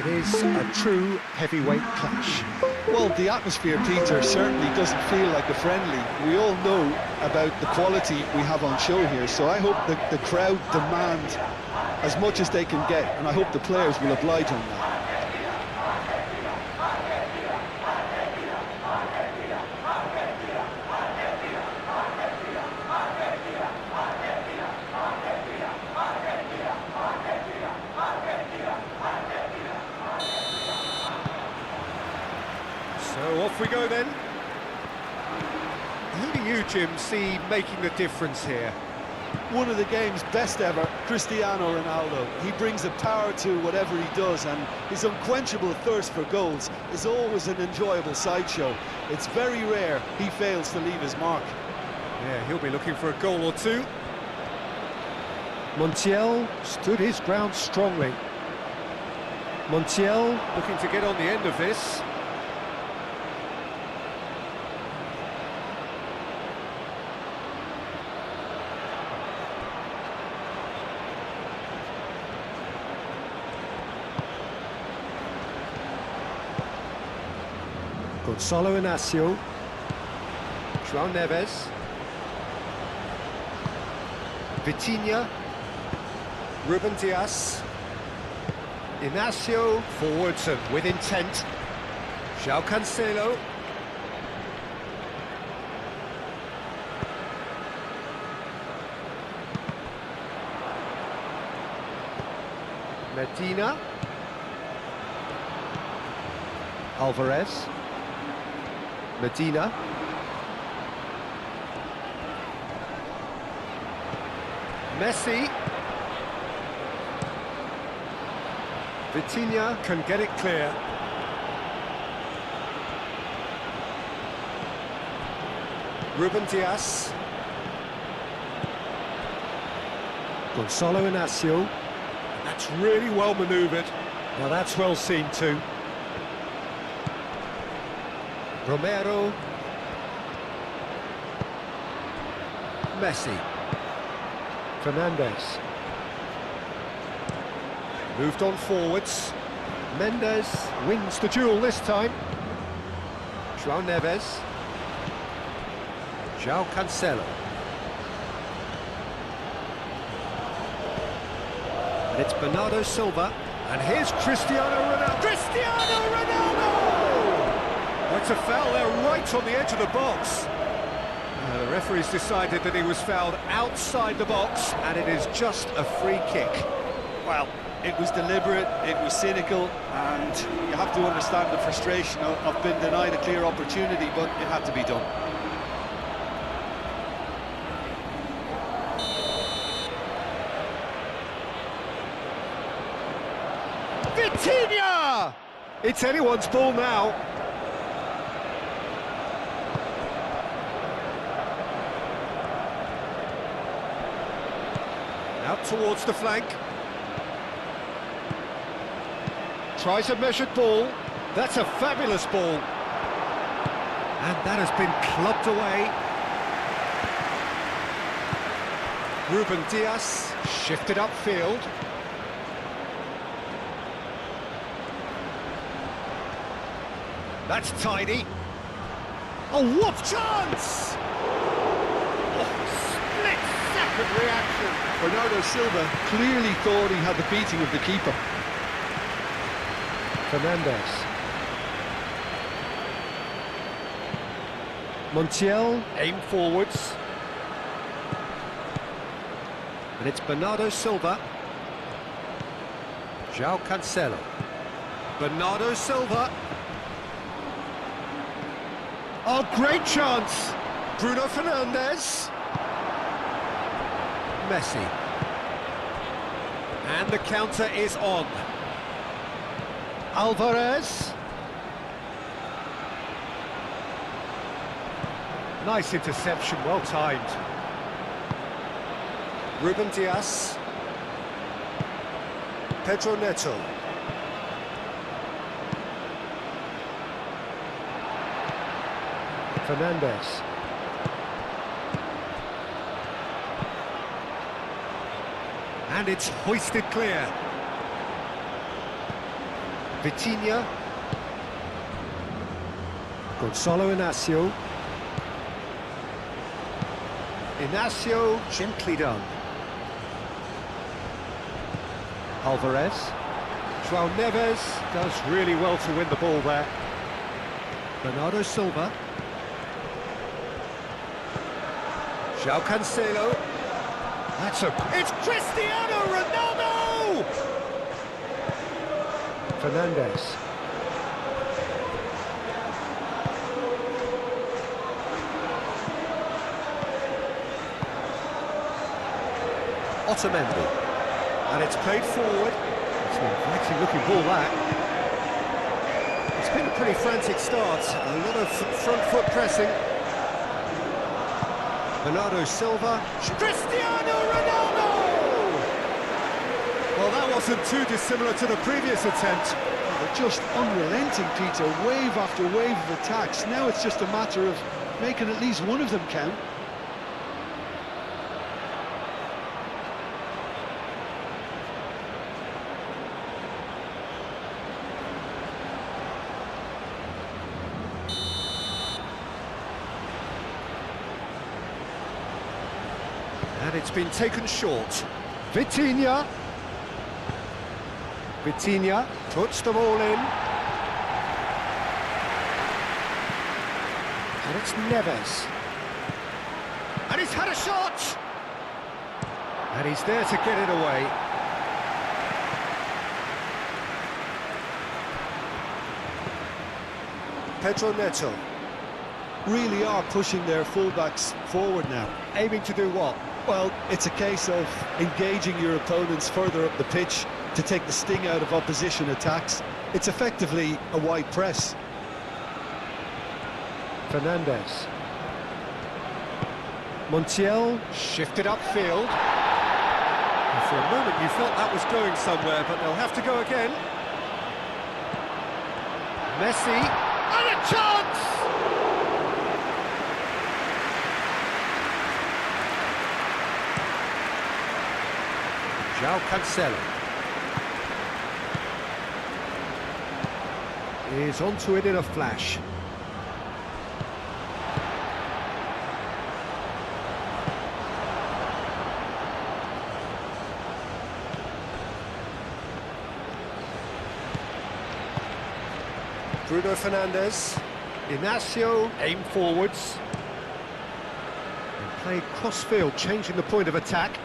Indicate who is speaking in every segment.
Speaker 1: It is a true heavyweight clash.
Speaker 2: Well, the atmosphere, Peter, certainly doesn't feel like a friendly. We all know about the quality we have on show here, so I hope that the crowd demand as much as they can get, and I hope the players will oblige on that.
Speaker 1: So off we go then. Who do you, Jim, see making the difference here?
Speaker 2: One of the game's best ever, Cristiano Ronaldo. He brings a power to whatever he does, and his unquenchable thirst for goals is always an enjoyable sideshow. It's very rare he fails to leave his mark.
Speaker 1: Yeah, he'll be looking for a goal or two. Montiel stood his ground strongly. Montiel looking to get on the end of this. Gonzalo Inacio, João Neves, Vitinha, Ruben Dias, Inacio forwards and with intent, João Cancelo, Medina, Alvarez, Medina, Messi, Vitinha can get it clear. Ruben Dias, Gonzalo Inacio, that's really well manoeuvred. Now that's well seen too. Romero, Messi, Fernandes, moved on forwards, Mendes wins the duel this time, João Neves, João Cancelo, and it's Bernardo Silva, and here's Cristiano Ronaldo. Cristiano Ronaldo! It's a foul there right on the edge of the box. The referee's decided that he was fouled outside the box, and it is just a free kick.
Speaker 2: Well, it was deliberate, it was cynical, and you have to understand the frustration of being denied a clear opportunity, but it had to be done.
Speaker 1: Vitinha! It's anyone's ball now. Out towards the flank. Tries a measured ball. That's a fabulous ball. And that has been clubbed away. Ruben Dias shifted upfield. That's tidy. Oh, what chance!
Speaker 2: Split-second reaction. Bernardo Silva clearly thought he had the beating of the keeper.
Speaker 1: Fernandes. Montiel, aim forwards. And it's Bernardo Silva. João Cancelo. Bernardo Silva. Oh, great chance! Bruno Fernandes. Messi. And the counter is on. Alvarez. Nice interception, well timed. Ruben Dias. Pedro Neto. Fernandes. And it's hoisted clear. Vitinha. Gonzalo Inacio. Inacio, gently done. Alvarez. João Neves does really well to win the ball there. Bernardo Silva. João Cancelo. It's Cristiano Ronaldo! Fernandes. Otamendi. And it's played forward. It's an inviting looking ball, that. It's been a pretty frantic start. A lot of front foot pressing. Bernardo Silva. Cristiano Ronaldo! Well, that wasn't too dissimilar to the previous attempt.
Speaker 2: They're just unrelenting, Peter. Wave after wave of attacks. Now it's just a matter of making at least one of them count.
Speaker 1: And it's been taken short. Vitinha. Vitinha puts them all in. And it's Neves. And he's had a shot! And he's there to get it away. Pedro Neto.
Speaker 2: Really are pushing their fullbacks forward now.
Speaker 1: Aiming to do what?
Speaker 2: Well, it's a case of engaging your opponents further up the pitch to take the sting out of opposition attacks. It's effectively a wide press.
Speaker 1: Fernandes. Montiel shifted upfield. And for a moment you felt that was going somewhere, but they'll have to go again. Messi. And a chance! João Cancelo is onto it in a flash. Bruno Fernandes. Inacio, aim forwards. And played cross-field, changing the point of attack.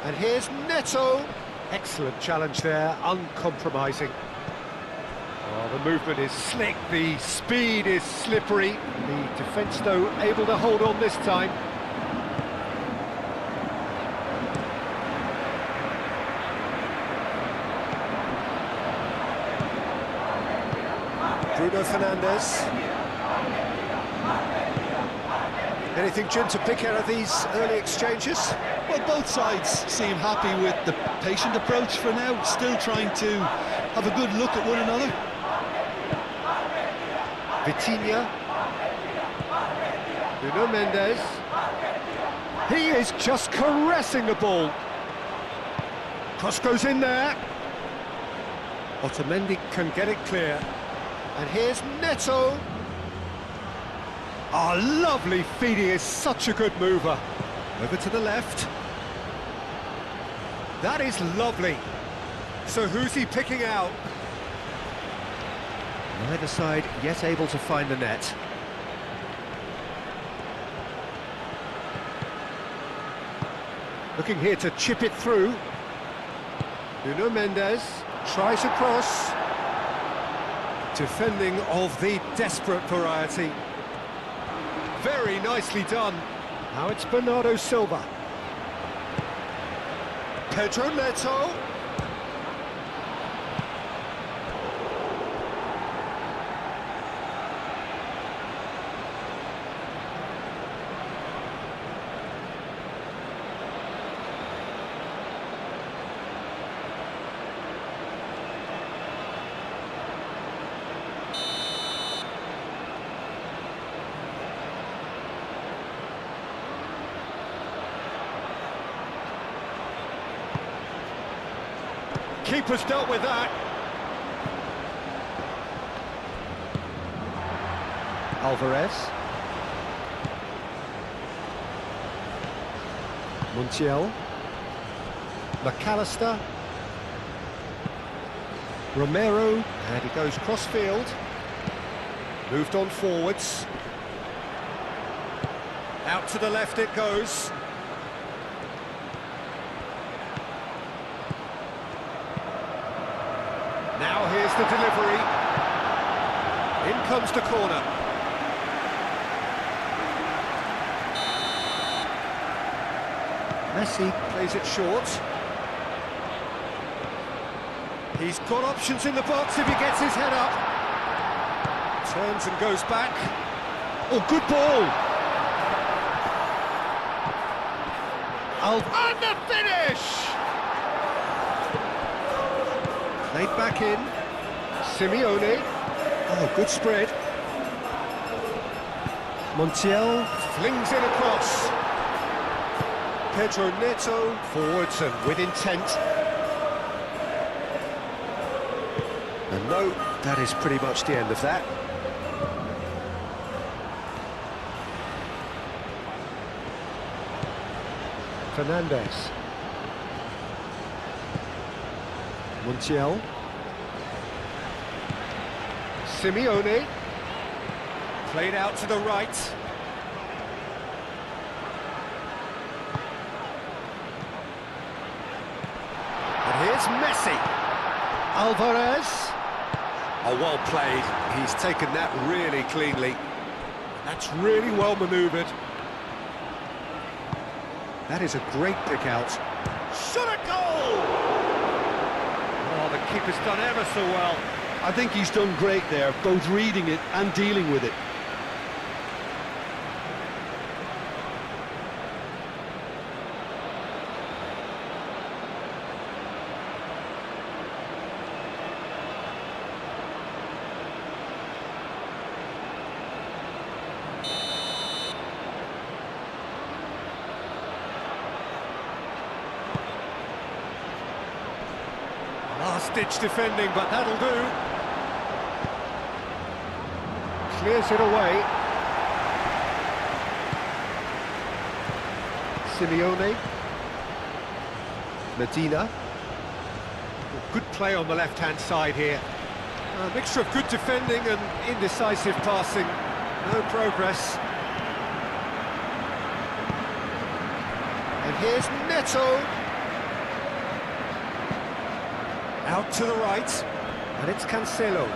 Speaker 1: And here's Neto. Excellent challenge there, uncompromising. Oh, the movement is slick, the speed is slippery. The defence, though, able to hold on this time. Bruno Fernandes. Anything, Jim, to pick out of these early exchanges?
Speaker 2: Well, both sides seem happy with the patient approach for now, still trying to have a good look at one another.
Speaker 1: Vitinha. Nuno Mendes. He is just caressing the ball. Cross goes in there. Otamendi can get it clear. And here's Neto. Oh, lovely feed, he is such a good mover. Over to the left. That is lovely. So who's he picking out? Neither side yet able to find the net. Looking here to chip it through. Nuno Mendes tries a cross. Defending of the desperate variety. Very nicely done. Now it's Bernardo Silva. Pedro Neto. Keeper's dealt with that. Alvarez. Montiel. McAllister. Romero, and he goes cross-field. Moved on forwards. Out to the left it goes. Now here's the delivery. In comes the corner. Messi plays it short. He's got options in the box if he gets his head up. Turns and goes back. Oh, good ball! And the finish! Played back in. Simeone. Oh, good spread. Montiel flings it across. Pedro Neto forwards and with intent. And no, that is pretty much the end of that. Fernandez. Montiel. Simeone. Played out to the right. And here's Messi. Alvarez. Oh, well played. He's taken that really cleanly. That's really well manoeuvred. That is a great pick out. Shot a goal! Oh, the keeper's done ever so well.
Speaker 2: I think he's done great there, both reading it and dealing with it.
Speaker 1: Last-ditch defending, but that'll do. Clears it away. Simeone. Medina. Good play on the left-hand side here. A mixture of good defending and indecisive passing. No progress. And here's Neto. Out to the right, and it's Cancelo.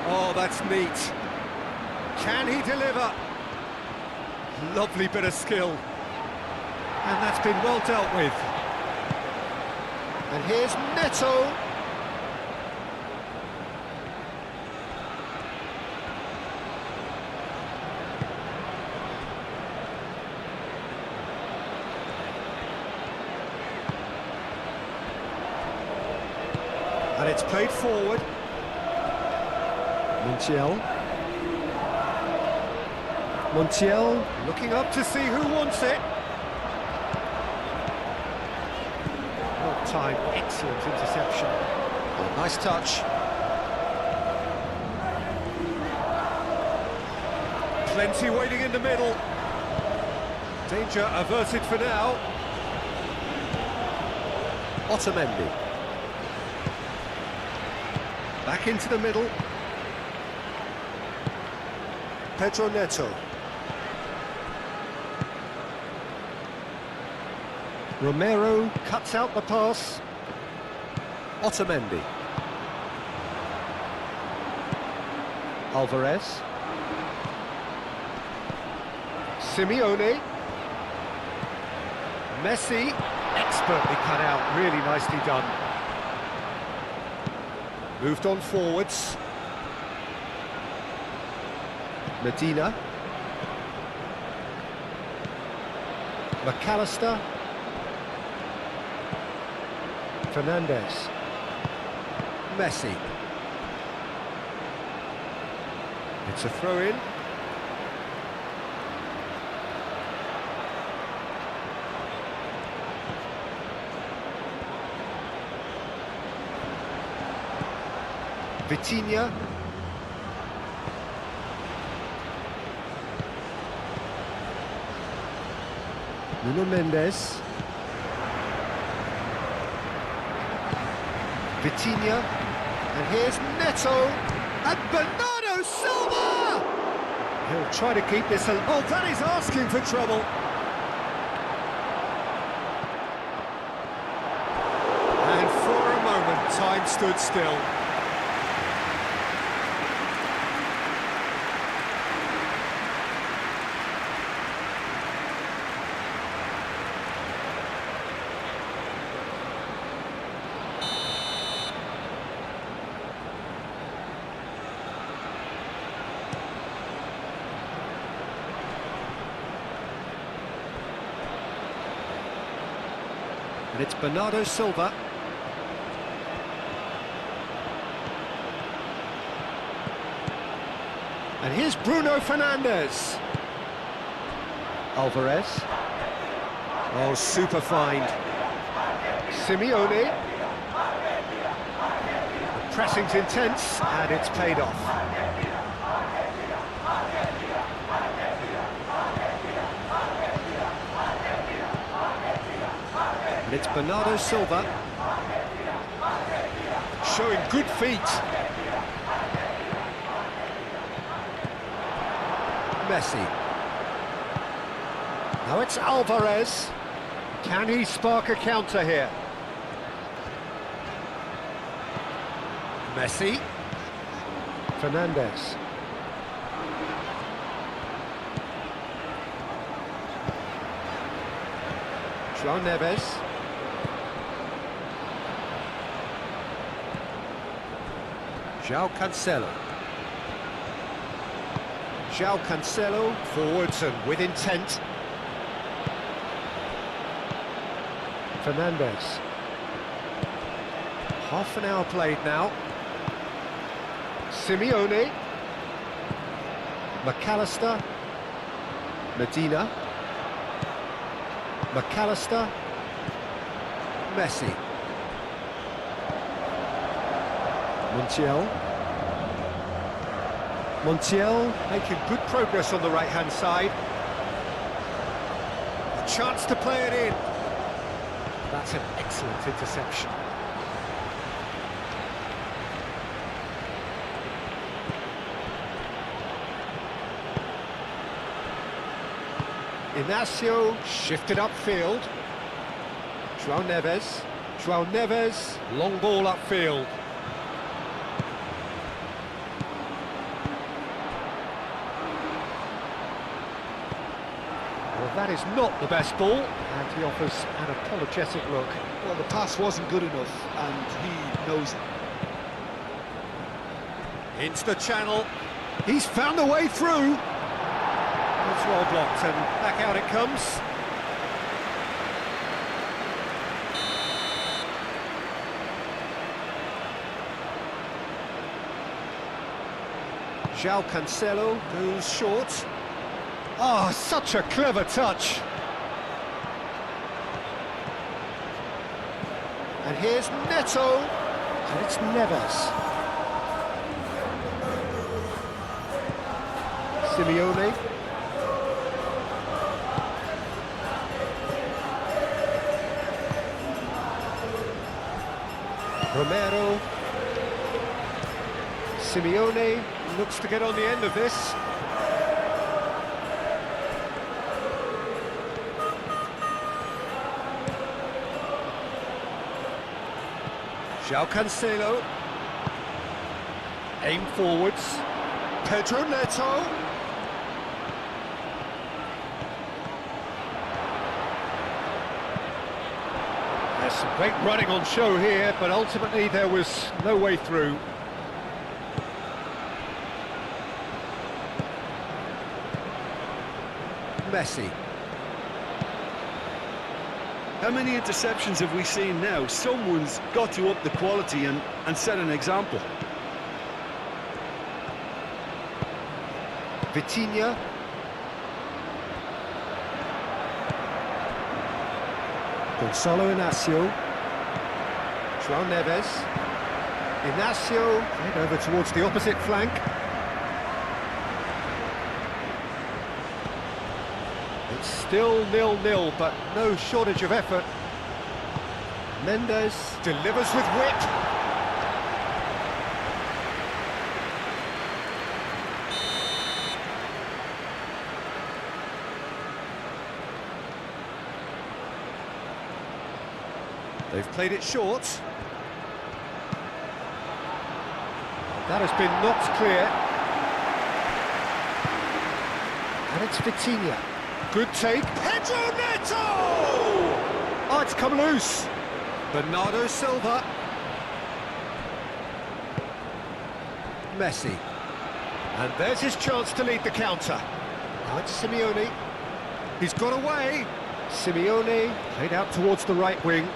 Speaker 1: Oh, that's neat. Can he deliver? Lovely bit of skill. And that's been well dealt with. And here's Neto. And it's played forward. Montiel. Montiel looking up to see who wants it. Well timed, excellent interception. Oh, nice touch. Plenty waiting in the middle. Danger averted for now. Otamendi. Back into the middle. Pedro Neto. Romero cuts out the pass. Otamendi. Alvarez. Simeone. Messi. Expertly cut out, really nicely done. Moved on forwards. Medina. McAllister. Fernandez. Messi. It's a throw-in. Vitinha. Nuno Mendes. Vitinha. And here's Neto. And Bernardo Silva! He'll try to keep this... Oh, that is asking for trouble. And for a moment, time stood still. And it's Bernardo Silva. And here's Bruno Fernandes. Alvarez. Oh, super find. Simeone. The pressing's intense, and it's paid off. And it's Bernardo Silva. Showing good feet. Messi. Now it's Alvarez. Can he spark a counter here? Messi. Fernandes. João Neves. João Cancelo. João Cancelo, forwards and with intent. Fernandes. Half an hour played now. Simeone. McAllister. Medina. McAllister. Messi. Montiel making good progress on the right-hand side. A chance to play it in. That's an excellent interception. Inacio shifted upfield. João Neves. João Neves, long ball upfield. Well, that is not the best ball, and he offers an apologetic look.
Speaker 2: Well, the pass wasn't good enough, and he knows it.
Speaker 1: Into the channel. He's found the way through. It's well blocked, and back out it comes. João Cancelo goes short. Oh, such a clever touch. And here's Neto. And it's Neves. Simeone. Romero. Simeone looks to get on the end of this. João Cancelo. Aim forwards. Pedro Neto. There's some great running on show here, but ultimately there was no way through. Messi.
Speaker 2: How many interceptions have we seen now? Someone's got to up the quality and set an example.
Speaker 1: Vitinha. Gonçalo Inacio. João Neves. Inacio head over towards the opposite flank. It's still 0-0, but no shortage of effort. Mendes delivers with wit. They've played it short. That has been knocked clear. And it's Vitinha. Good take. Pedro Neto! Oh, it's come loose. Bernardo Silva. Messi. And there's his chance to lead the counter. Now it's Simeone. He's got away. Simeone played out towards the right wing.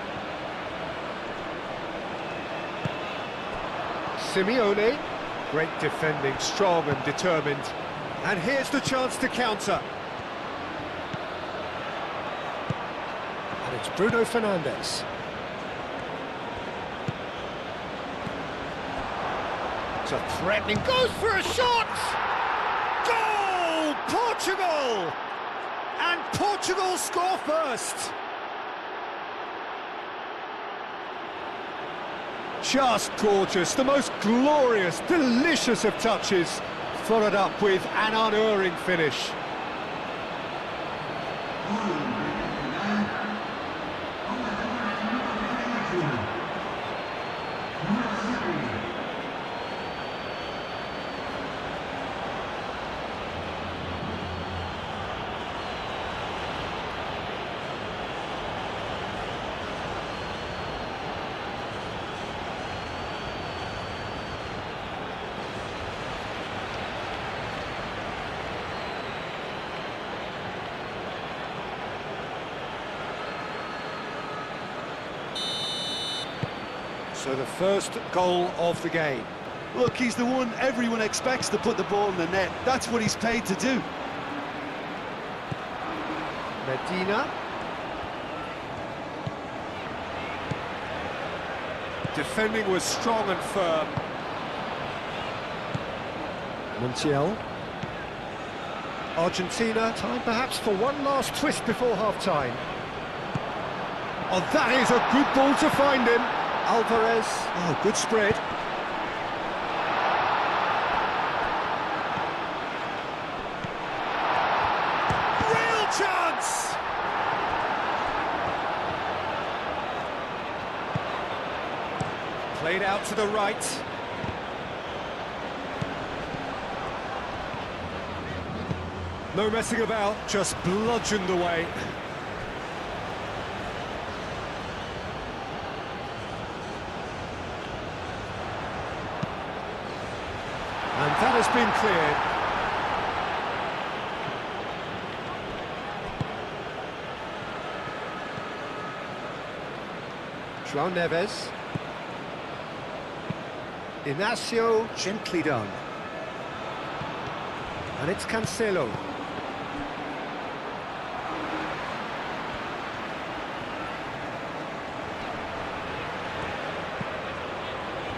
Speaker 1: Simeone, great defending, strong and determined. And here's the chance to counter. And it's Bruno Fernandes. It's a threatening, goes for a shot! Goal! Portugal! And Portugal score first! Just gorgeous, the most glorious, delicious of touches, followed up with an unerring finish. So the first goal of the game.
Speaker 2: Look, he's the one everyone expects to put the ball in the net. That's what he's paid to do.
Speaker 1: Medina. Defending was strong and firm. Montiel. Argentina, time perhaps for one last twist before half-time. Oh, that is a good ball to find him. Alvarez, oh, good spread. Real chance! Played out to the right. No messing about, just bludgeoned away. And that has been cleared. João Neves. Inacio, gently done. And it's Cancelo.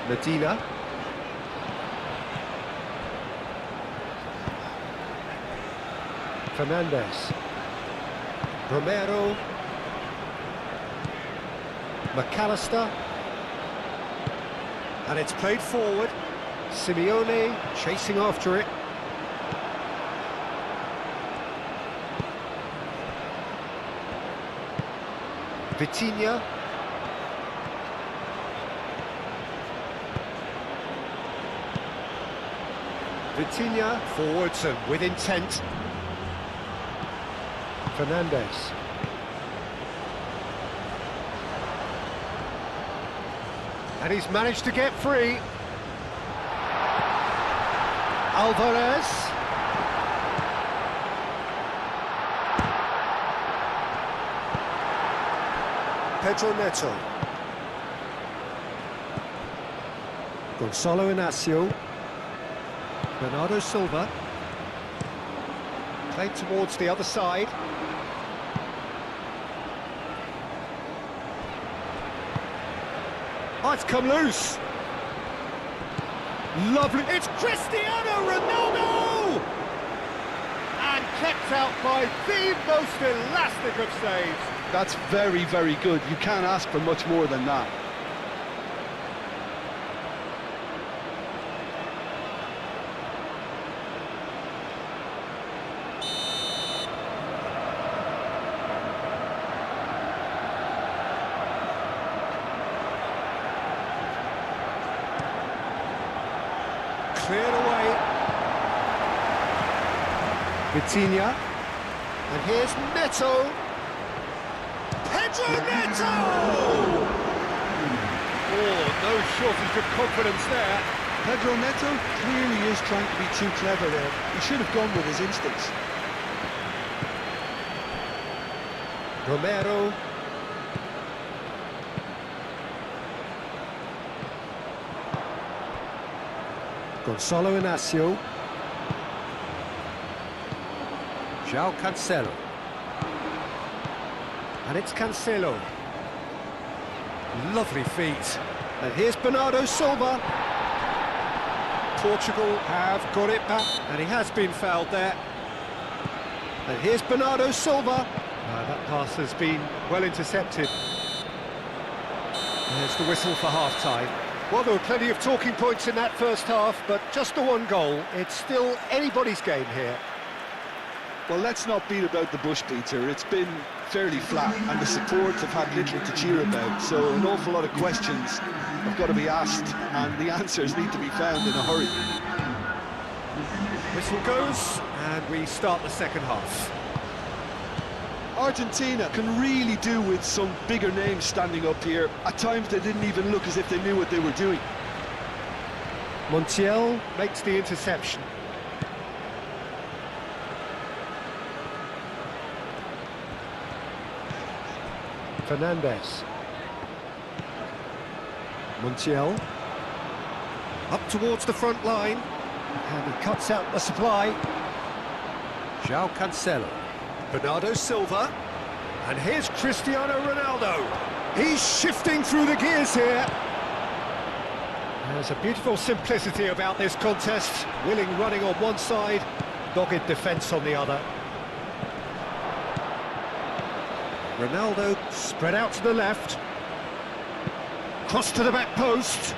Speaker 1: Medina. Fernandes. Romero. McAllister. And it's played forward. Simeone chasing after it. Vitinha. Vitinha forwards and with intent. Fernandes. And he's managed to get free. Alvarez. Pedro Neto. Gonzalo Inacio. Bernardo Silva. Played towards the other side. Oh, it's come loose. Lovely. It's Cristiano Ronaldo! And kept out by the most elastic of saves.
Speaker 2: That's very, very good. You can't ask for much more than that.
Speaker 1: Cleared away. Vitinha. And here's Neto. Pedro Neto! Oh, no shortage of confidence there.
Speaker 2: Pedro Neto clearly is trying to be too clever there. He should have gone with his instincts.
Speaker 1: Romero. Gonzalo Inacio. João Cancelo. And it's Cancelo. Lovely feet. And here's Bernardo Silva. Portugal have got it back. And he has been fouled there. And here's Bernardo Silva. That pass has been well intercepted. There's the whistle for half-time. Well, there were plenty of talking points in that first half, but just the one goal. It's still anybody's game here.
Speaker 2: Well, let's not beat about the bush, Peter. It's been fairly flat, and the supports have had little to cheer about, so an awful lot of questions have got to be asked, and the answers need to be found in a hurry.
Speaker 1: Whistle goes, and we start the second half.
Speaker 2: Argentina can really do with some bigger names standing up here. At times they didn't even look as if they knew what they were doing.
Speaker 1: Montiel makes the interception. Fernandes. Montiel. Up towards the front line. And he cuts out the supply. João Cancelo. Bernardo Silva. And here's Cristiano Ronaldo. He's shifting through the gears here. There's a beautiful simplicity about this contest. Willing running on one side, dogged defence on the other. Ronaldo spread out to the left. Cross to the back post.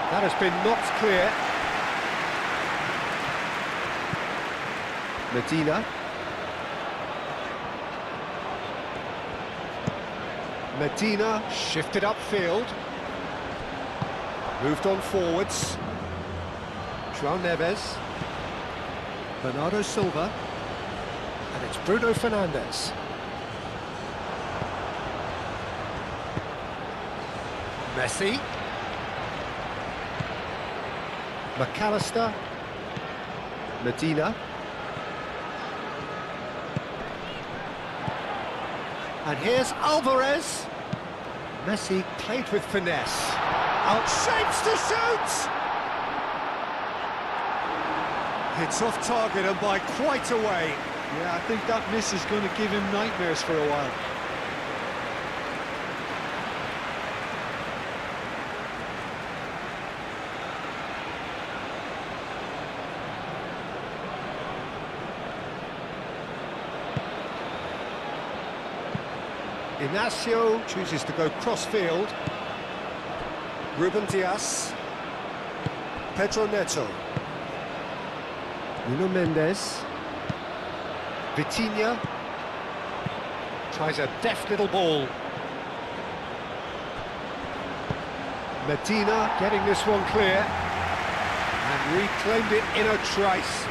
Speaker 1: That has been knocked clear. Medina. Medina shifted upfield. Moved on forwards. João Neves. Bernardo Silva. And it's Bruno Fernandes. Messi. McAllister. Medina. And here's Alvarez. Messi played with finesse. Out shapes to shoot! It's off target and by quite a way.
Speaker 2: Yeah, I think that miss is going to give him nightmares for a while.
Speaker 1: Inacio chooses to go cross-field. Ruben Dias. Pedro Neto. Nuno Mendes. Vitinha. Tries a deft little ball. Medina getting this one clear. And reclaimed it in a trice.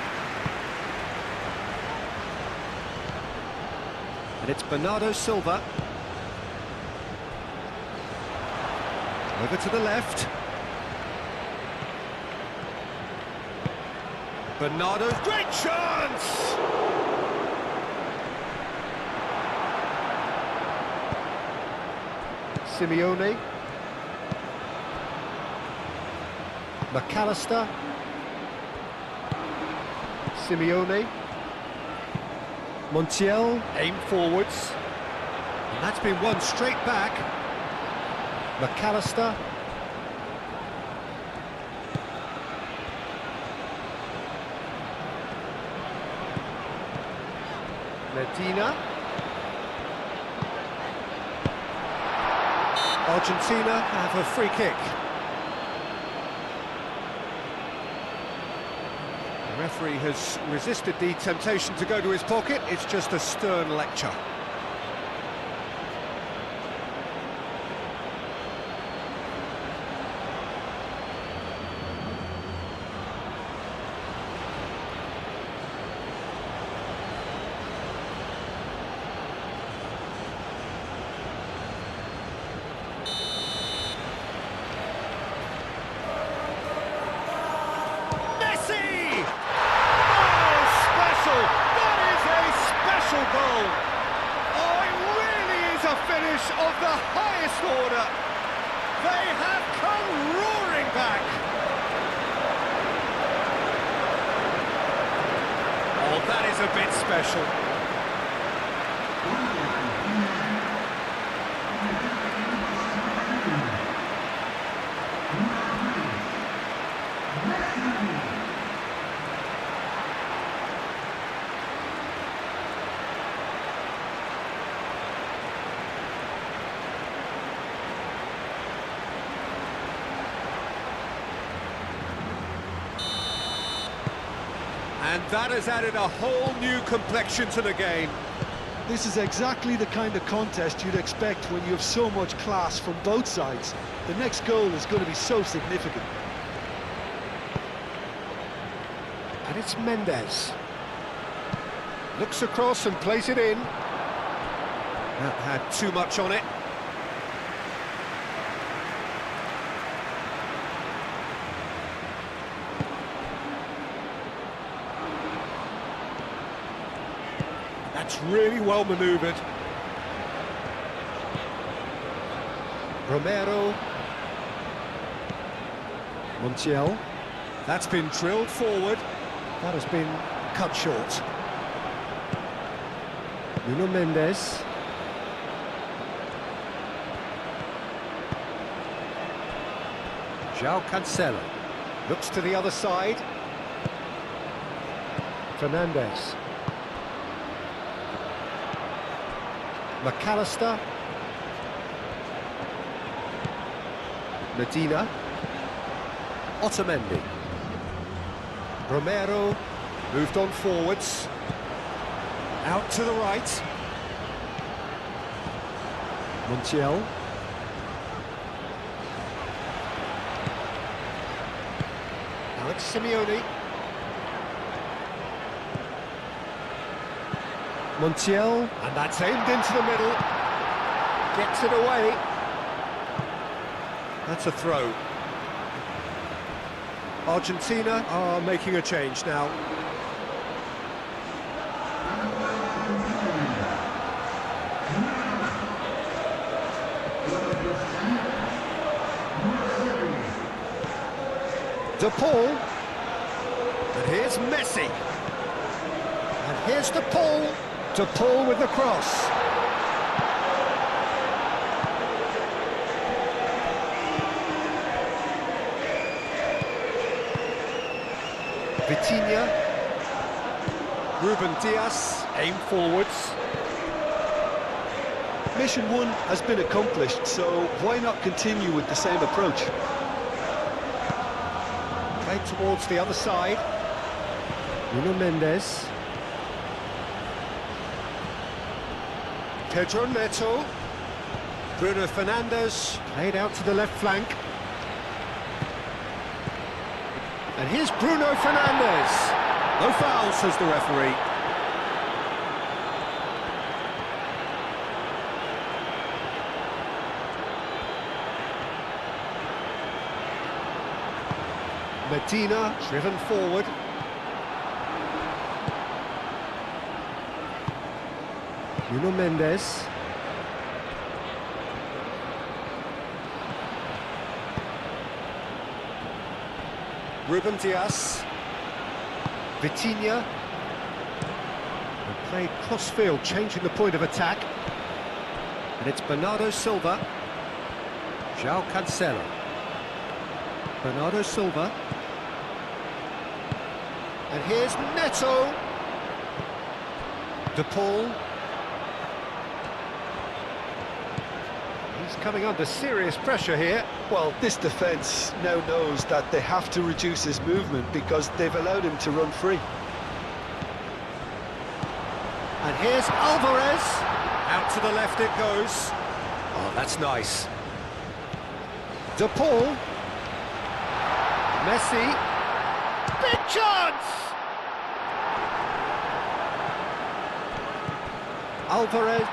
Speaker 1: And it's Bernardo Silva. Over to the left. Bernardo's great chance! Simeone. McAllister. Simeone. Montiel, aim forwards. And that's been won straight back. McAllister. Medina. Argentina have a free kick. The referee has resisted the temptation to go to his pocket. It's just a stern lecture. Goal. Oh, it really is a finish of the highest order. They have come roaring back. Oh, that is a bit special. And that has added a whole new complexion to the game.
Speaker 2: This is exactly the kind of contest you'd expect when you have so much class from both sides. The next goal is going to be so significant.
Speaker 1: And it's Mendes. Looks across and plays it in. That had too much on it. That's really well manoeuvred. Romero. Montiel. That's been drilled forward. That has been cut short. Nuno Mendes. João Cancelo. Looks to the other side. Fernandes. McAllister. Medina. Otamendi. Romero moved on forwards. Out to the right. Montiel. Alex Simeone. Montiel, and that's aimed into the middle. Gets it away. That's a throw. Argentina are making a change now. De Paul. And here's Messi. And here's De Paul. De Paul with the cross. Vitinha. Ruben Dias, aim forwards.
Speaker 2: Mission one has been accomplished, so why not continue with the same approach?
Speaker 1: Played towards the other side. Nuno Mendes. Pedro Neto. Bruno Fernandes. Played out to the left flank. And here's Bruno Fernandes. No foul, says the referee. Medina, driven forward. Nuno Mendes. Ruben Dias. Vitinha. And played cross-field, changing the point of attack. And it's Bernardo Silva. João Cancelo. Bernardo Silva. And here's Neto. De Paul. He's coming under serious pressure here.
Speaker 2: Well, this defence now knows that they have to reduce his movement because they've allowed him to run free.
Speaker 1: And here's Alvarez. Out to the left it goes. Oh, that's nice. De Paul. Messi. Big chance! Alvarez!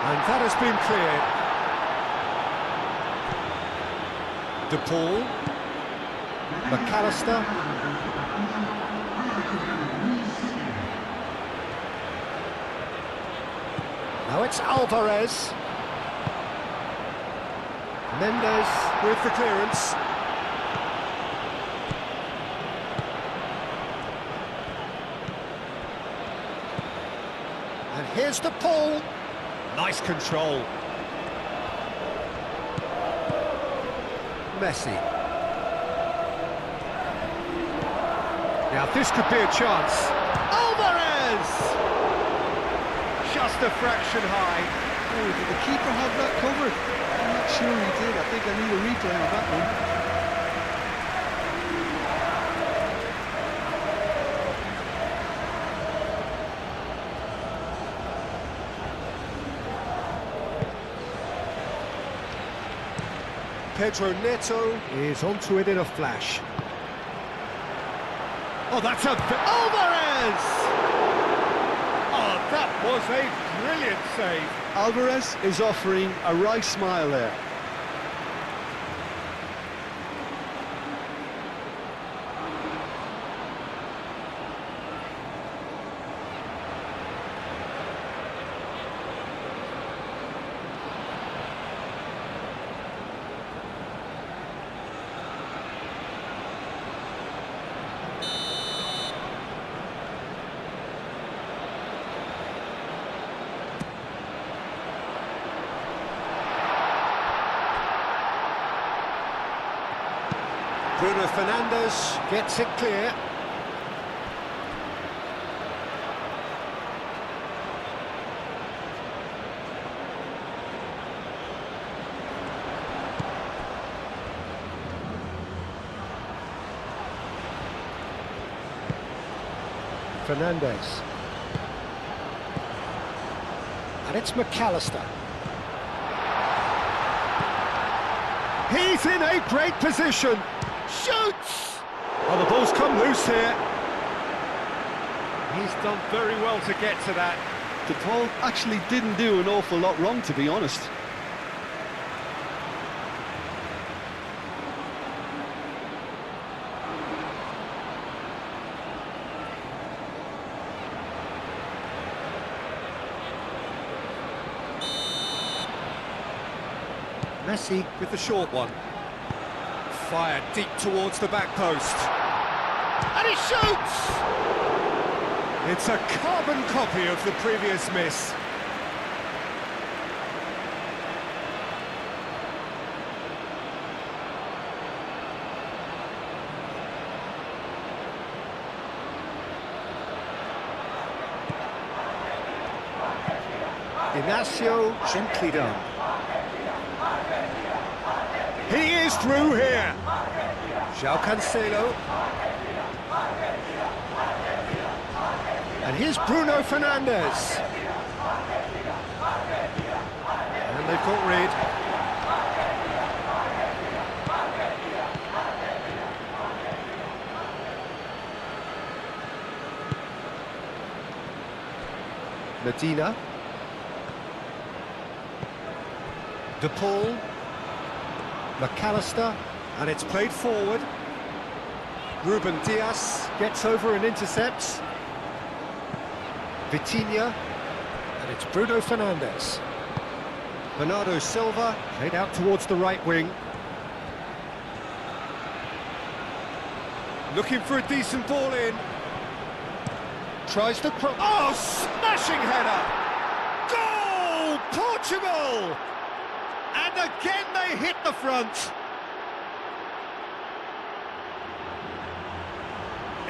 Speaker 1: And that has been cleared. De Paul. McAllister. Now it's Alvarez. Mendes with the clearance. And here's De Paul. Nice control. Messi. Now this could be a chance. Alvarez! Just a fraction high.
Speaker 2: Oh, did the keeper have that covered? I'm not sure he did. I think I need a replay on that one.
Speaker 1: Pedro Neto is onto it in a flash. Oh, that's a... Alvarez! Oh, that was a brilliant save.
Speaker 2: Alvarez is offering a right smile there.
Speaker 1: Bruno Fernandes gets it clear. Fernandes. And it's McAllister. He's in a great position. Shoots! Oh, the ball's come loose here. He's done very well to get to that.
Speaker 2: De Paul actually didn't do an awful lot wrong, to be honest.
Speaker 1: Messi with the short one. Fired deep towards the back post. And he shoots! It's a carbon copy of the previous miss. Inacio, gently done. He is through here. João Cancelo. And here's Bruno Fernandes. And they've got rid. Medina. De Paul. McAllister, and it's played forward. Ruben Dias gets over and intercepts. Vitinha, and it's Bruno Fernandes. Bernardo Silva played out towards the right wing. Looking for a decent ball in. Tries to cross. Oh, smashing header! Goal! Portugal! And again they hit the front.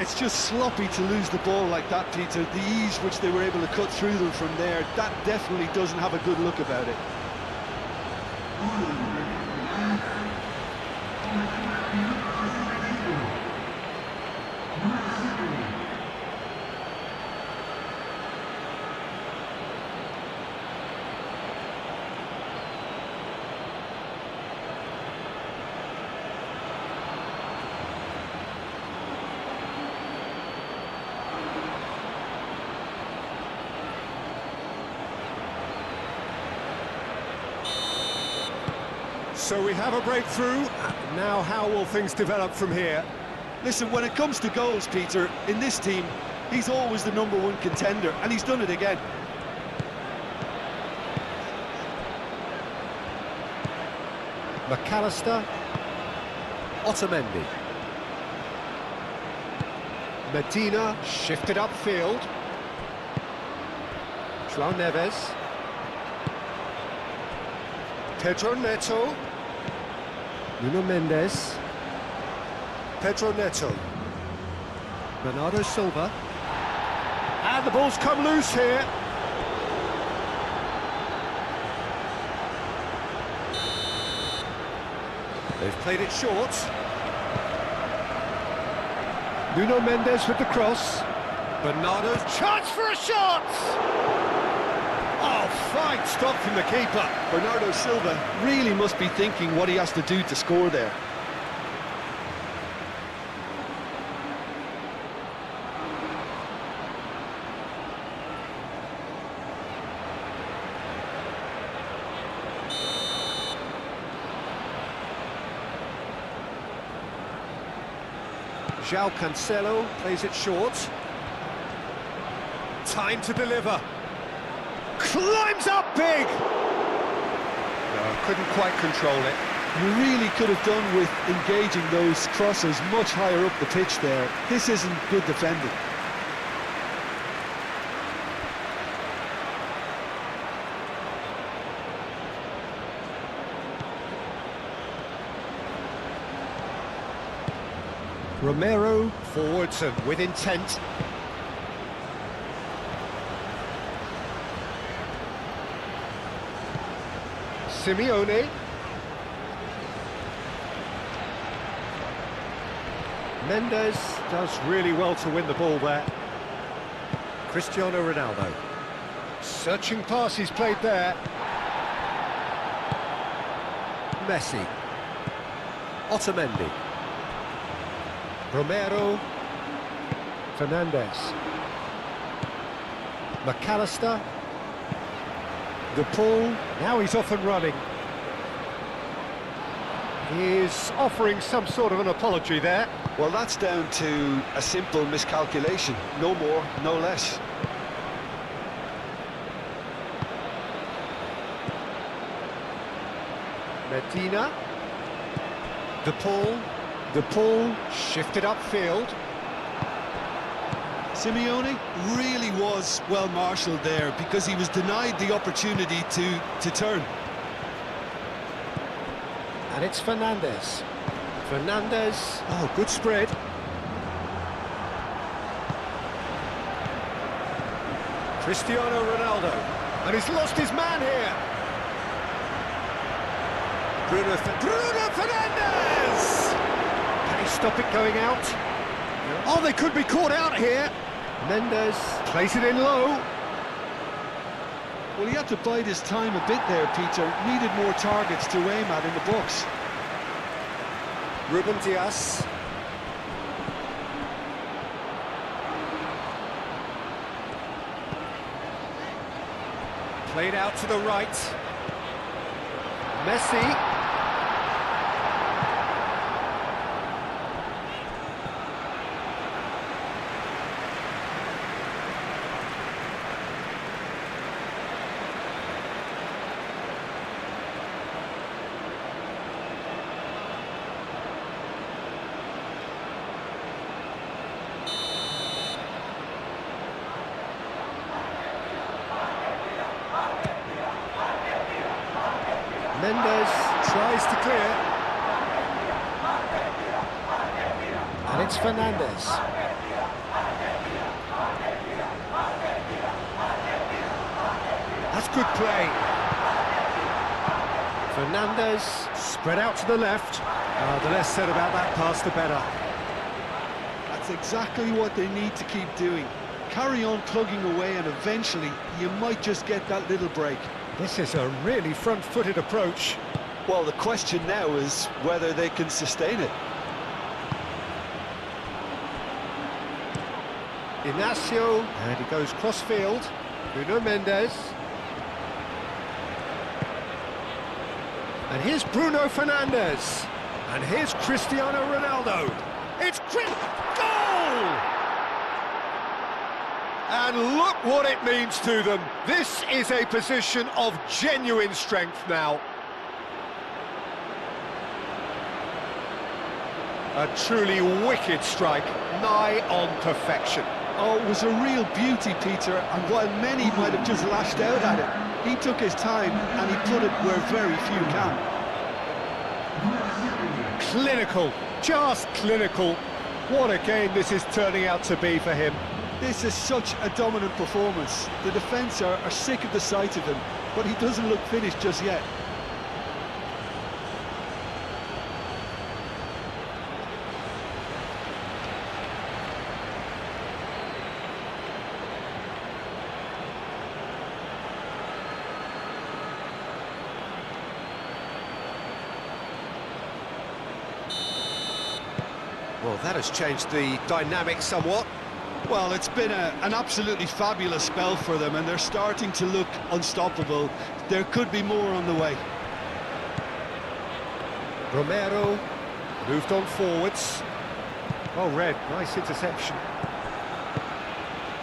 Speaker 2: It's just sloppy to lose the ball like that, Peter. The ease which they were able to cut through them from there, that definitely doesn't have a good look about it.
Speaker 1: So we have a breakthrough. Now how will things develop from here?
Speaker 2: Listen, when it comes to goals, Peter, in this team, he's always the #1 contender, and he's done it again.
Speaker 1: McAllister. Otamendi. Medina shifted upfield. João Neves. Pedro Neto. Nuno Mendes. Pedro Neto. Bernardo Silva. And the ball's come loose here. They've played it short. Nuno Mendes with the cross. Bernardo's chance for a shot! Oh, fine stop from the keeper.
Speaker 2: Bernardo Silva really must be thinking what he has to do to score there.
Speaker 1: João Cancelo plays it short. Time to deliver. Climbs up big! No, couldn't quite control it.
Speaker 2: You really could have done with engaging those crosses much higher up the pitch there. This isn't good defending.
Speaker 1: Romero forwards and with intent. Simeone. Mendes does really well to win the ball there. Cristiano Ronaldo. Searching pass he's played there. Messi. Otamendi. Romero. Fernandes. McAllister. The pull, now he's off and running. He's offering some sort of an apology there.
Speaker 2: Well, that's down to a simple miscalculation. No more, no less.
Speaker 1: Medina. The pull, shifted upfield.
Speaker 2: Simeone really was well marshalled there because he was denied the opportunity to turn.
Speaker 1: And it's Fernandes. Oh, good spread. Cristiano Ronaldo. And he's lost his man here. Bruno Fernandes! Can he stop it going out? Oh, they could be caught out here. Mendes plays it in low.
Speaker 2: Well, he had to bide his time a bit there, Peter. Needed more targets to aim at in the box.
Speaker 1: Ruben Dias. Played out to the right. Messi. Mendes tries to clear. And it's Fernandes. good play. Fernandez, spread out to the left. The less said about that pass, the better.
Speaker 2: That's exactly what they need to keep doing. Carry on plugging away, and eventually you might just get that little break.
Speaker 1: This is a really front-footed approach.
Speaker 2: Well, the question now is whether they can sustain it.
Speaker 1: Inacio, and he goes cross-field. Nuno Mendes. And here's Bruno Fernandes. And here's Cristiano Ronaldo. It's goal! And look what it means to them. This is a position of genuine strength now. A truly wicked strike, nigh on perfection.
Speaker 2: Oh, it was a real beauty, Peter, and while many might have just lashed out at it, he took his time and he put it where very few can.
Speaker 1: Clinical, just clinical. What a game this is turning out to be for him.
Speaker 2: This is such a dominant performance. The defence are sick of the sight of him, but he doesn't look finished just yet.
Speaker 1: Well, that has changed the dynamic somewhat.
Speaker 2: Well, it's been an absolutely fabulous spell for them, and they're starting to look unstoppable. There could be more on the way.
Speaker 1: Romero moved on forwards. Well read, nice interception.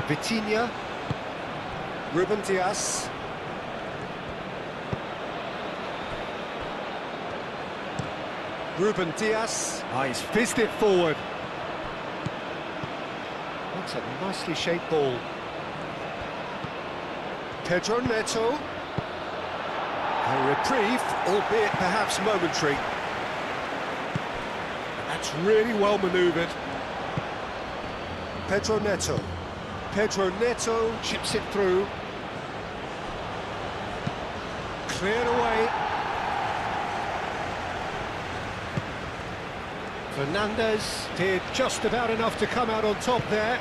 Speaker 1: Vitinha. Ruben Dias. Ruben Dias. He's fizzed it forward. That's a nicely shaped ball. Pedro Neto. A reprieve, albeit perhaps momentary. That's really well manoeuvred. Pedro Neto. Pedro Neto chips it through. Cleared away. Fernandes did just about enough to come out on top there.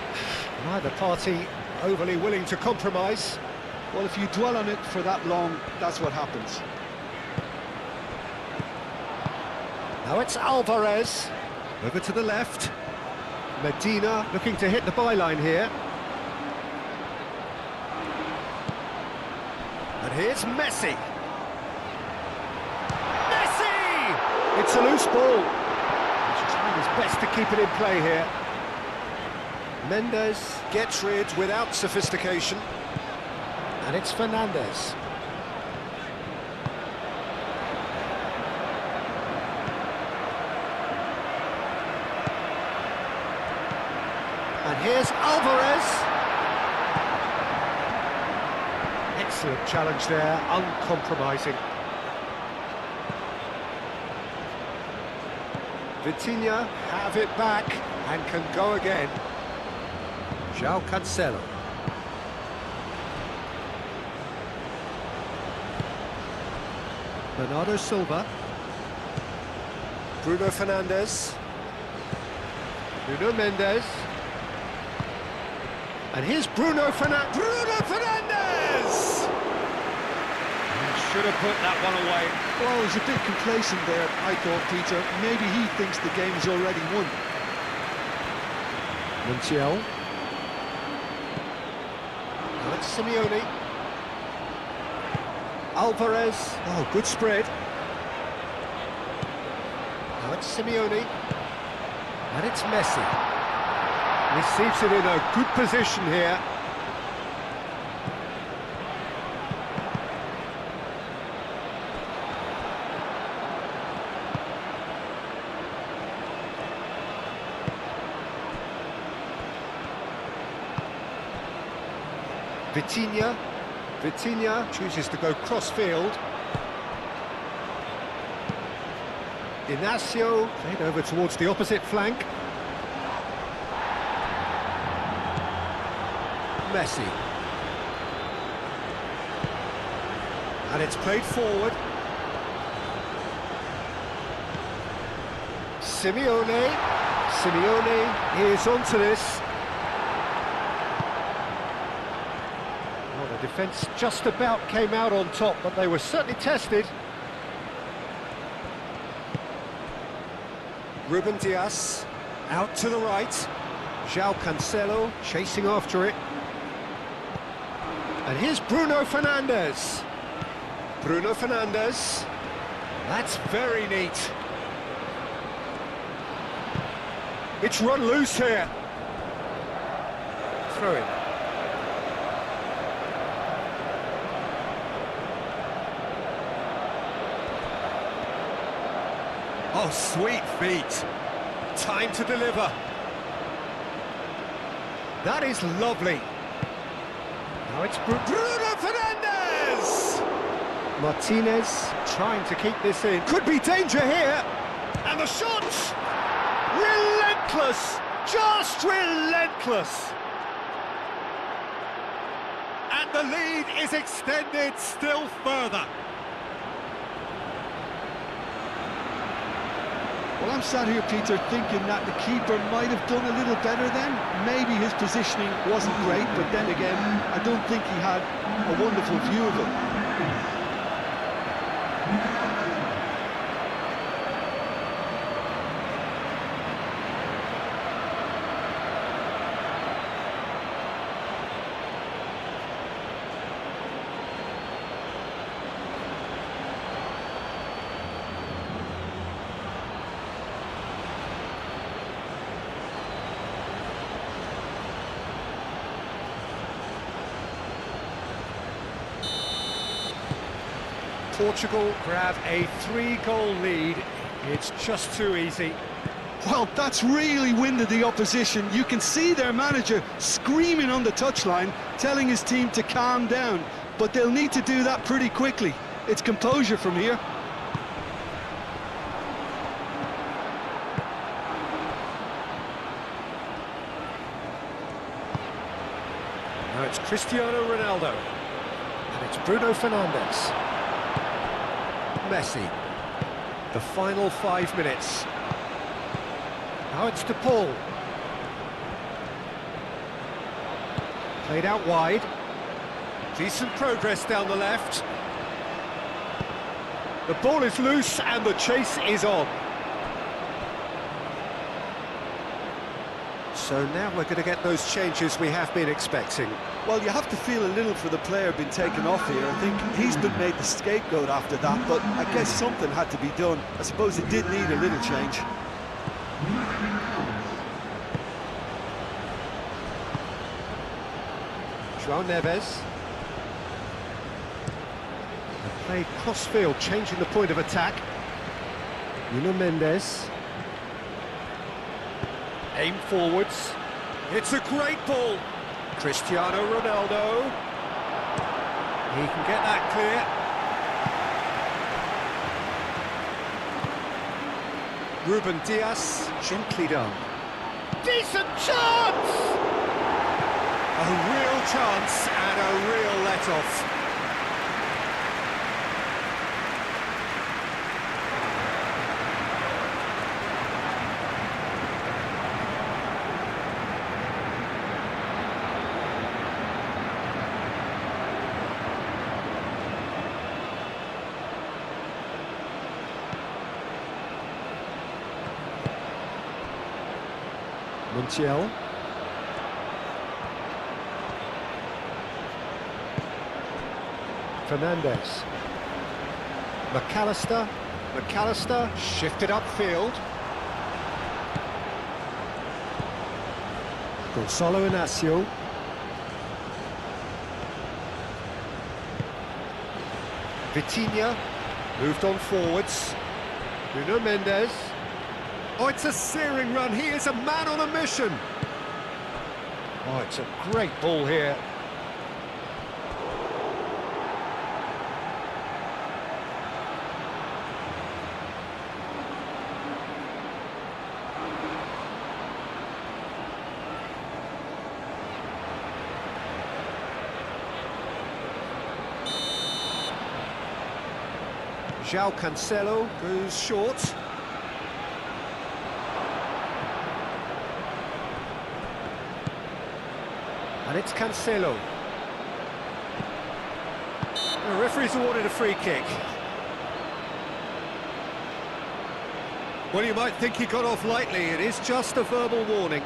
Speaker 1: Neither party overly willing to compromise.
Speaker 2: Well, if you dwell on it for that long, that's what happens.
Speaker 1: Now it's Alvarez. Over to the left. Medina looking to hit the byline here. And here's Messi. Messi! It's a loose ball. He's best to keep it in play here. Mendes gets rid without sophistication. And it's Fernandes. And here's Alvarez. Excellent challenge there, uncompromising. Vitinha have it back and can go again. João Cancelo. Bernardo Silva. Bruno Fernandes. Nuno Mendes. And here's Bruno Fernandes. Bruno Fernandes! He should have put that one away.
Speaker 2: Well, he's a bit complacent there, I thought, Peter. Maybe he thinks the game's already won.
Speaker 1: Montiel. Now it's Simeone. Alvarez. Oh, good spread. Now it's Simeone. And it's Messi. Receives it in a good position here. Vitinha. Vitinha chooses to go cross-field. Inacio played over towards the opposite flank. Messi. And it's played forward. Simeone is onto this. Well, the defence just about came out on top, but they were certainly tested. Ruben Dias, out to the right. João Cancelo chasing after it. And here's Bruno Fernandes. Bruno Fernandes. That's very neat. It's run loose here. Throw in. Oh, sweet feet. Time to deliver. That is lovely. Now it's Bruno Fernandes! Martinez trying to keep this in. Could be danger here. And the shot! Relentless! Just relentless! And the lead is extended still further.
Speaker 2: Well, I'm sat here, Peter, thinking that the keeper might have done a little better then. Maybe his positioning wasn't great, but then again, I don't think he had a wonderful view of it.
Speaker 1: Portugal grab a 3-goal lead. It's just too easy.
Speaker 2: Well, that's really winded the opposition. You can see their manager screaming on the touchline, telling his team to calm down. But they'll need to do that pretty quickly. It's composure from here.
Speaker 1: Now it's Cristiano Ronaldo. And it's Bruno Fernandes. Messi. The final 5 minutes. Now it's to Paul. Played out wide. Decent progress down the left. The ball is loose and the chase is on. So now we're going to get those changes we have been expecting.
Speaker 2: Well, you have to feel a little for the player being taken off here. I think he's been made the scapegoat after that, but I guess something had to be done. I suppose it did need a little change.
Speaker 1: João Neves. Played cross-field, changing the point of attack. Nuno Mendes. Aim forwards. It's a great ball. Cristiano Ronaldo. He can get that clear. Ruben Dias, gently done. Decent chance! A real chance and a real let-off. Montiel. Fernandes. McAllister shifted upfield. Gonçalo Inácio. Vitinha moved on forwards. Nuno Mendes. Oh, it's a searing run. He is a man on a mission. Oh, it's a great ball here. João Cancelo goes short. And it's Cancelo. The referee's awarded a free kick. Well, you might think he got off lightly. It is just a verbal warning.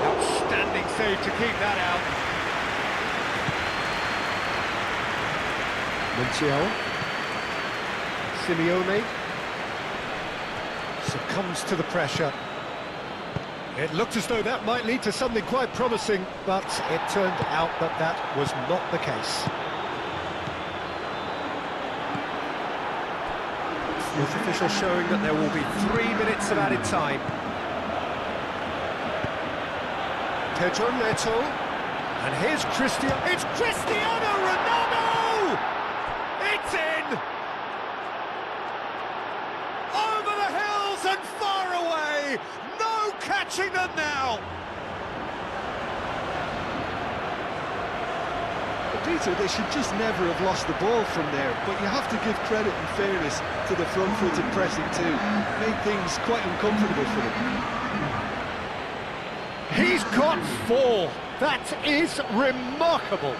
Speaker 1: Outstanding save to keep that out. Montiel. Simeone succumbs to the pressure. It looked as though that might lead to something quite promising, but it turned out that that was not the case. Fourth official showing that there will be 3 minutes of added time. Pedro Neto, and here's Cristiano. It's Cristiano Ronaldo! It's in! Over the hills and far away! No catching them now!
Speaker 2: Peter, they should just never have lost the ball from there, but you have to give credit and fairness to the front-footed pressing too. Made things quite uncomfortable for them.
Speaker 1: He's got 4. That is remarkable.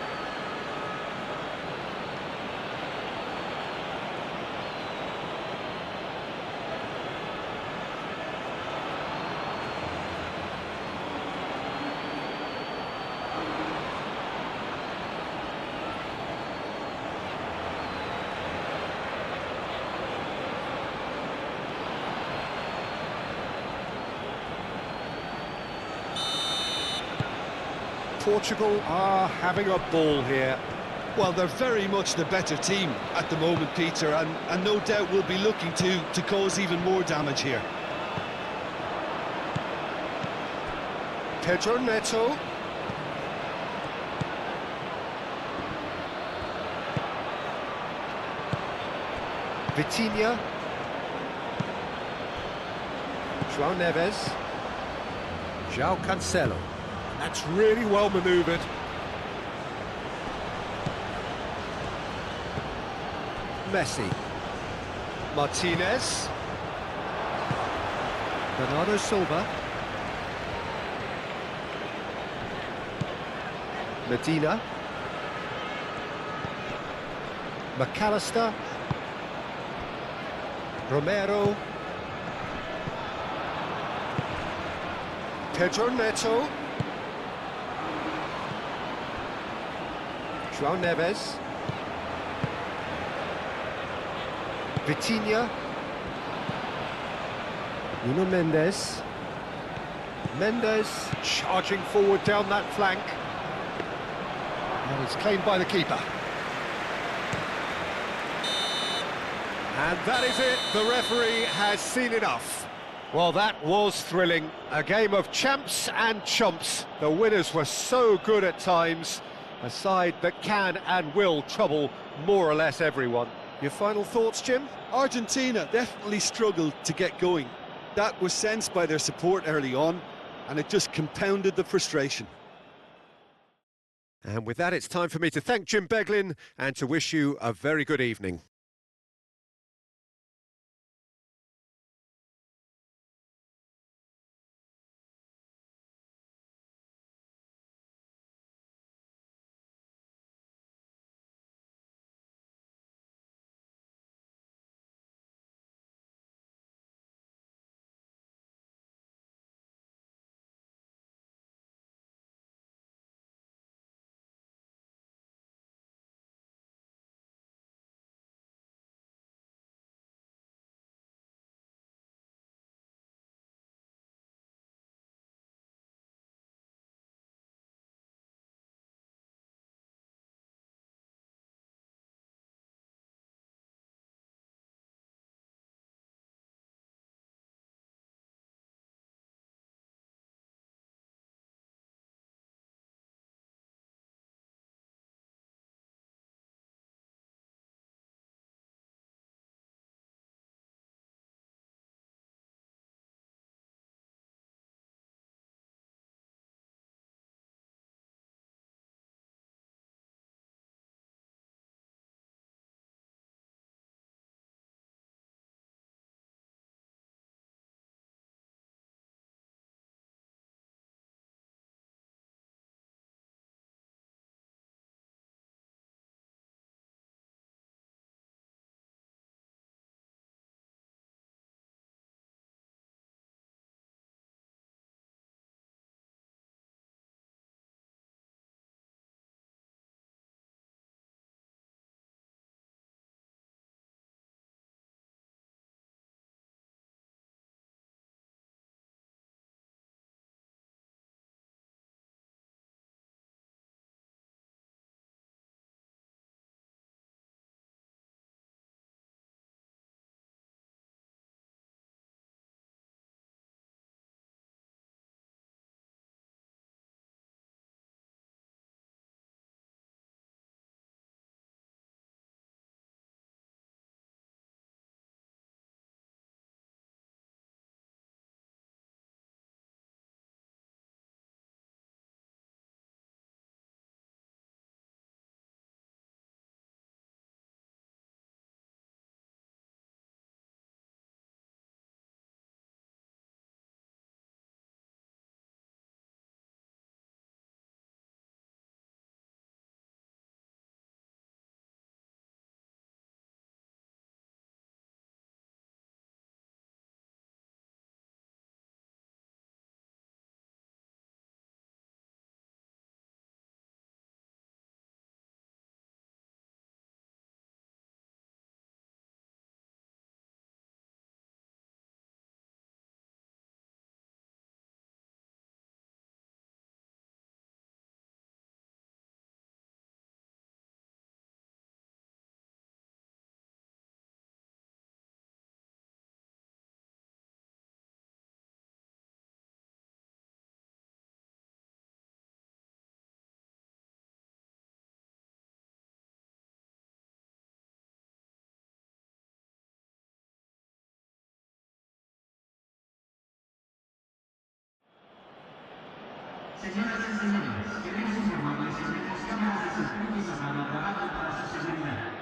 Speaker 1: Portugal are having a ball here.
Speaker 2: Well, they're very much the better team at the moment, Peter, and no doubt will be looking to cause even more damage here.
Speaker 1: Pedro Neto. Vitinha. João Neves. João Cancelo. That's really well manoeuvred. Messi. Martinez. Bernardo Silva. Medina. McAllister. Romero. Pedro Neto. João Neves. Vitinha. Nuno Mendes. Mendes charging forward down that flank. And it's claimed by the keeper. And that is it. The referee has seen enough. Well, that was thrilling. A game of champs and chumps. The winners were so good at times. A side that can and will trouble more or less everyone. Your final thoughts, Jim?
Speaker 2: Argentina definitely struggled to get going. That was sensed by their support early on, and it just compounded the frustration.
Speaker 1: And with that, it's time for me to thank Jim Beglin and to wish you a very good evening.
Speaker 3: Señoras y señores, queremos informarles que el intercambio de sus puntos a salvaguardar para su seguridad.